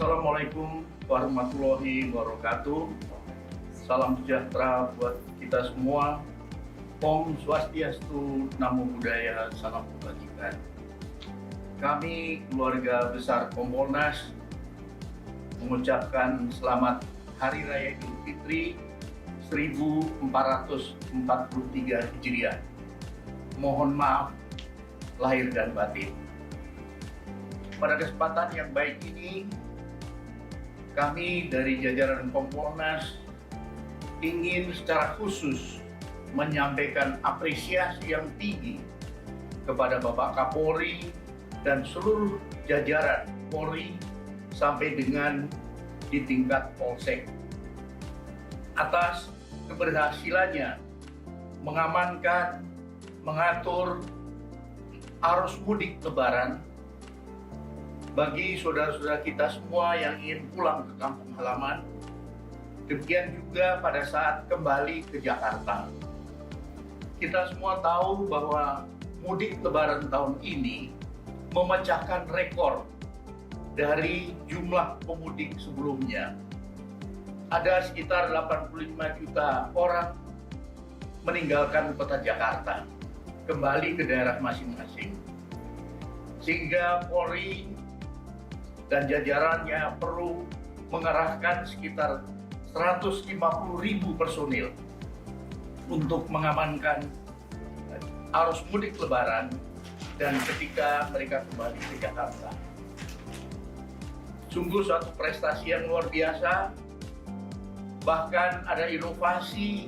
Assalamualaikum warahmatullahi wabarakatuh. Salam sejahtera buat kita semua. Om Swastiastu, Namo Buddhaya, salam kebajikan. Kami keluarga besar Kompolnas mengucapkan selamat Hari Raya Idul Fitri 1443 Hijriah. Mohon maaf lahir dan batin. Pada kesempatan yang baik ini, kami dari jajaran Kompolnas ingin secara khusus menyampaikan apresiasi yang tinggi kepada Bapak Kapolri dan seluruh jajaran Polri sampai dengan di tingkat Polsek atas keberhasilannya mengamankan, mengatur arus mudik Lebaran bagi saudara-saudara kita semua yang ingin pulang ke kampung halaman. Demikian juga pada saat kembali ke Jakarta. Kita semua tahu bahwa mudik Lebaran tahun ini memecahkan rekor dari jumlah pemudik sebelumnya. Ada sekitar 85 juta orang meninggalkan kota Jakarta, kembali ke daerah masing-masing. Sehingga Polri dan jajarannya perlu mengerahkan sekitar 150.000 personil untuk mengamankan arus mudik Lebaran dan ketika mereka kembali ke Jakarta. Sungguh suatu prestasi yang luar biasa. Bahkan ada inovasi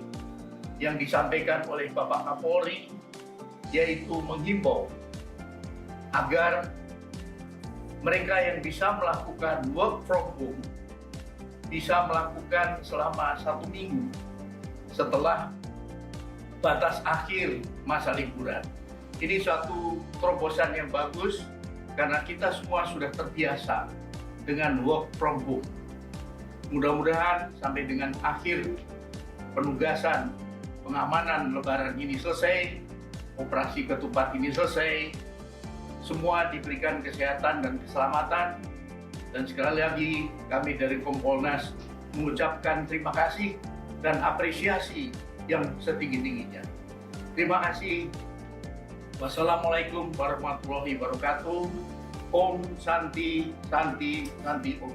yang disampaikan oleh Bapak Kapolri, yaitu menghimbau agar mereka yang bisa melakukan work from home bisa melakukan selama 1 minggu setelah batas akhir masa liburan. Ini suatu terobosan yang bagus karena kita semua sudah terbiasa dengan work from home. Mudah-mudahan sampai dengan akhir penugasan pengamanan Lebaran ini selesai, operasi ketupat ini selesai, semua diberikan kesehatan dan keselamatan. Dan sekali lagi kami dari Kompolnas mengucapkan terima kasih dan apresiasi yang setinggi-tingginya. Terima kasih. Wassalamualaikum warahmatullahi wabarakatuh. Om Santi Santi Santi Om.